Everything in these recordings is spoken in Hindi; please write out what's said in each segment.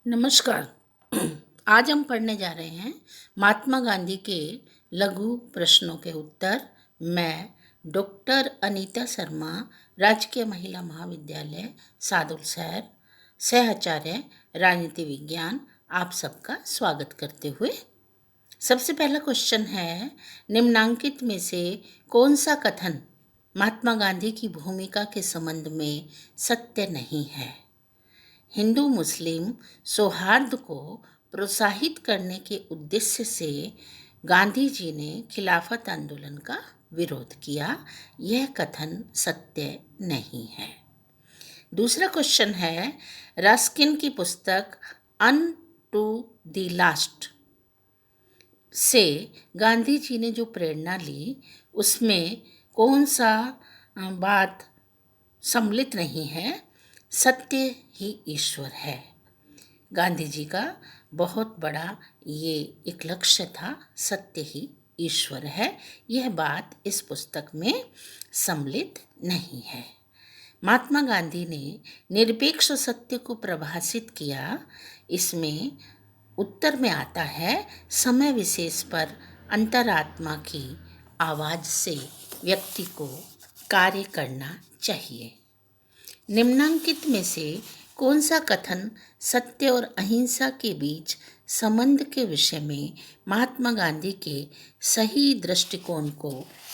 नमस्कार। आज हम पढ़ने जा रहे हैं महात्मा गांधी के लघु प्रश्नों के उत्तर। मैं डॉक्टर अनीता शर्मा, राजकीय महिला महाविद्यालय सादुल शहर, सहआचार्य राजनीति विज्ञान, आप सबका स्वागत करते हुए सबसे पहला क्वेश्चन है, निम्नांकित में से कौन सा कथन महात्मा गांधी की भूमिका के संबंध में सत्य नहीं है? हिंदू मुस्लिम सौहार्द को प्रोत्साहित करने के उद्देश्य से गांधी जी ने खिलाफत आंदोलन का विरोध किया। यह कथन सत्य नहीं है। दूसरा क्वेश्चन है, रस्किन की पुस्तक अन टू द लास्ट से गांधी जी ने जो प्रेरणा ली उसमें कौन सा बात सम्मिलित नहीं है? सत्य ही ईश्वर है। गांधी जी का बहुत बड़ा ये एक लक्ष्य था, सत्य ही ईश्वर है। यह बात इस पुस्तक में सम्मिलित नहीं है। महात्मा गांधी ने निरपेक्ष सत्य को परिभाषित किया। इसमें उत्तर में आता है, समय विशेष पर अंतरात्मा की आवाज़ से व्यक्ति को कार्य करना चाहिए। निम्नांकित में से कौन सा कथन सत्य और अहिंसा के बीच संबंध के विषय में महात्मा गांधी के सही दृष्टिकोण को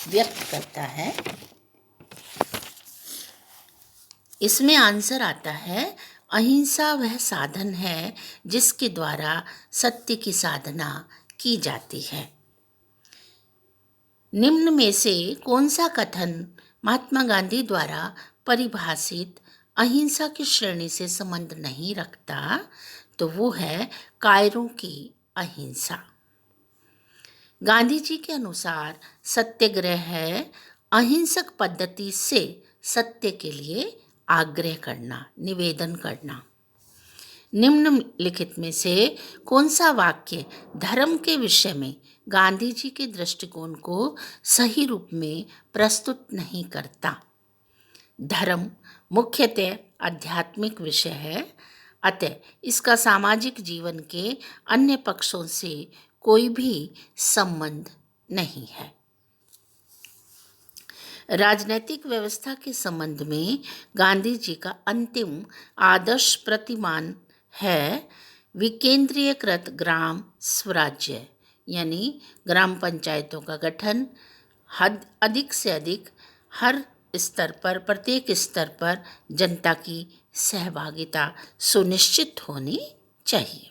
व्यक्त करता है? इसमें आंसर आता है, अहिंसा वह साधन है जिसके द्वारा सत्य की साधना की जाती है। निम्न में से कौन सा कथन महात्मा गांधी द्वारा परिभाषित अहिंसा की श्रेणी से संबंध नहीं रखता? तो वो है कायरों की अहिंसा। गांधी जी के अनुसार सत्याग्रह है अहिंसक पद्धति से सत्य के लिए आग्रह करना, निवेदन करना। निम्नलिखित में से कौन सा वाक्य धर्म के विषय में गांधी जी के दृष्टिकोण को सही रूप में प्रस्तुत नहीं करता? धर्म मुख्यतः आध्यात्मिक विषय है, अतः इसका सामाजिक जीवन के अन्य पक्षों से कोई भी संबंध नहीं है। राजनैतिक व्यवस्था के संबंध में गांधी जी का अंतिम आदर्श प्रतिमान है विकेंद्रीयकृत ग्राम स्वराज्य, यानी ग्राम पंचायतों का गठन, अधिक से अधिक हर स्तर पर, प्रत्येक स्तर पर जनता की सहभागिता सुनिश्चित होनी चाहिए।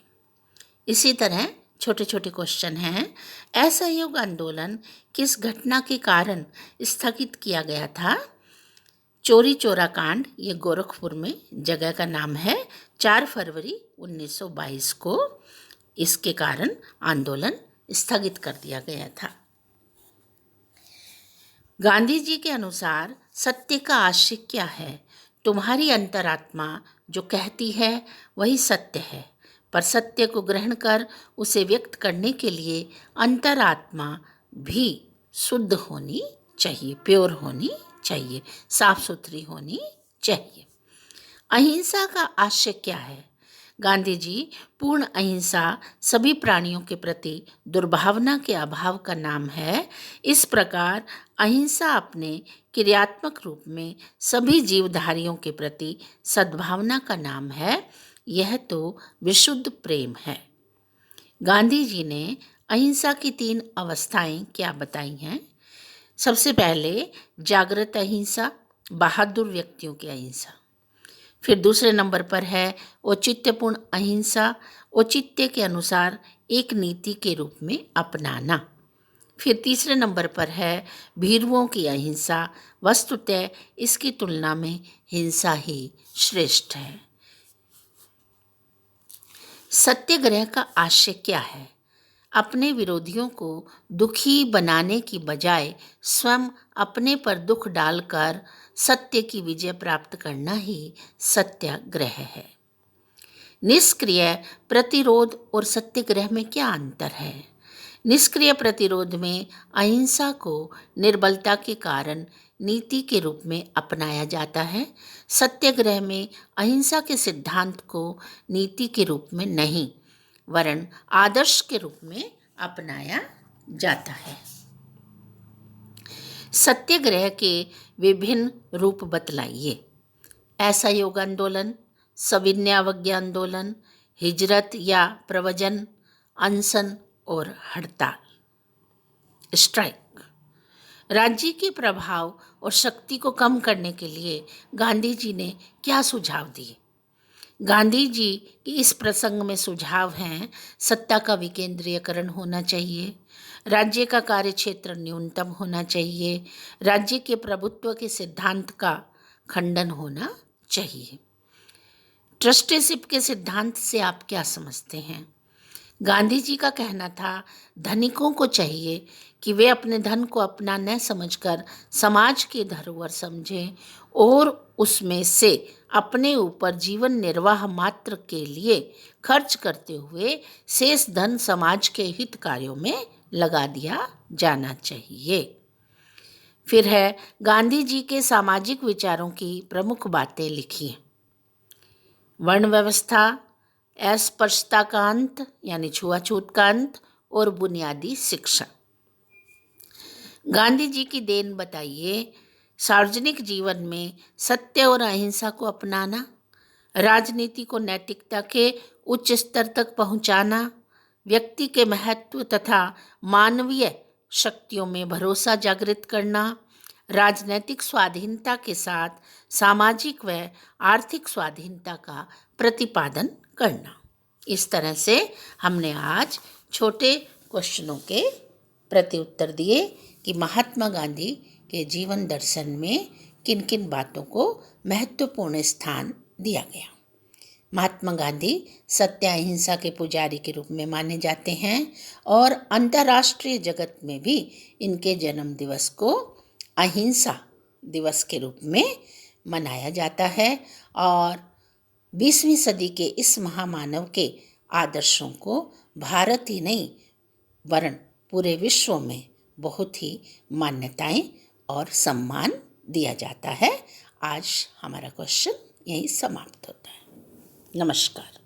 इसी तरह छोटे छोटे क्वेश्चन हैं, असहयोग आंदोलन किस घटना के कारण स्थगित किया गया था? चोरी चोरा कांड, ये गोरखपुर में जगह का नाम है, 4 फरवरी 1922 को इसके कारण आंदोलन स्थगित कर दिया गया था। गांधी जी के अनुसार सत्य का आशय क्या है? तुम्हारी अंतरात्मा जो कहती है वही सत्य है, पर सत्य को ग्रहण कर उसे व्यक्त करने के लिए अंतरात्मा भी शुद्ध होनी चाहिए, प्योर होनी चाहिए, साफ सुथरी होनी चाहिए। अहिंसा का आशय क्या है? गांधी जी पूर्ण अहिंसा सभी प्राणियों के प्रति दुर्भावना के अभाव का नाम है। इस प्रकार अहिंसा अपने क्रियात्मक रूप में सभी जीवधारियों के प्रति सद्भावना का नाम है। यह तो विशुद्ध प्रेम है। गांधी जी ने अहिंसा की 3 अवस्थाएं क्या बताई हैं? सबसे पहले जागृत अहिंसा, बहादुर व्यक्तियों की अहिंसा। फिर दूसरे नंबर पर है औचित्यपूर्ण अहिंसा, औचित्य के अनुसार एक नीति के रूप में अपनाना। फिर तीसरे नंबर पर है भीरुओं की अहिंसा, वस्तुतः इसकी तुलना में हिंसा ही श्रेष्ठ है। सत्याग्रह का आशय क्या है? अपने विरोधियों को दुखी बनाने की बजाय स्वयं अपने पर दुख डालकर सत्य की विजय प्राप्त करना ही सत्याग्रह है। निष्क्रिय प्रतिरोध और सत्याग्रह में क्या अंतर है? निष्क्रिय प्रतिरोध में अहिंसा को निर्बलता के कारण नीति के रूप में अपनाया जाता है। सत्याग्रह में अहिंसा के सिद्धांत को नीति के रूप में नहीं वरन आदर्श के रूप में अपनाया जाता है। सत्याग्रह के विभिन्न रूप बतलाइए। असहयोग आंदोलन, सविनय अवज्ञा आंदोलन, हिजरत या प्रवचन, अनशन और हड़ताल, स्ट्राइक। राज्य के प्रभाव और शक्ति को कम करने के लिए गांधी जी ने क्या सुझाव दिए? गांधी जी के इस प्रसंग में सुझाव हैं: सत्ता का विकेंद्रीयकरण होना चाहिए, राज्य का कार्यक्षेत्र न्यूनतम होना चाहिए, राज्य के प्रभुत्व के सिद्धांत का खंडन होना चाहिए। ट्रस्टीशिप के सिद्धांत से आप क्या समझते हैं? गांधी जी का कहना था, धनिकों को चाहिए कि वे अपने धन को अपना न समझकर समाज की धरोहर समझें और उसमें से अपने ऊपर जीवन निर्वाह मात्र के लिए खर्च करते हुए शेष धन समाज के हित कार्यों में लगा दिया जाना चाहिए। फिर है, गांधी जी के सामाजिक विचारों की प्रमुख बातें लिखिए। वर्ण व्यवस्था, अस्पृश्यता का अंत यानी छुआछूत का अंत और बुनियादी शिक्षा। गांधी जी की देन बताइए। सार्वजनिक जीवन में सत्य और अहिंसा को अपनाना, राजनीति को नैतिकता के उच्च स्तर तक पहुंचाना, व्यक्ति के महत्व तथा मानवीय शक्तियों में भरोसा जागृत करना, राजनैतिक स्वाधीनता के साथ सामाजिक व आर्थिक स्वाधीनता का प्रतिपादन करना। इस तरह से हमने आज छोटे क्वेश्चनों के प्रति उत्तर दिए कि महात्मा गांधी के जीवन दर्शन में किन किन बातों को महत्वपूर्ण स्थान दिया गया। महात्मा गांधी सत्य अहिंसा के पुजारी के रूप में माने जाते हैं और अंतर्राष्ट्रीय जगत में भी इनके जन्म दिवस को अहिंसा दिवस के रूप में मनाया जाता है और 20वीं सदी के इस महामानव के आदर्शों को भारत ही नहीं वरन पूरे विश्व में बहुत ही मान्यताएं और सम्मान दिया जाता है। आज हमारा क्वेश्चन यहीं समाप्त होता है। नमस्कार।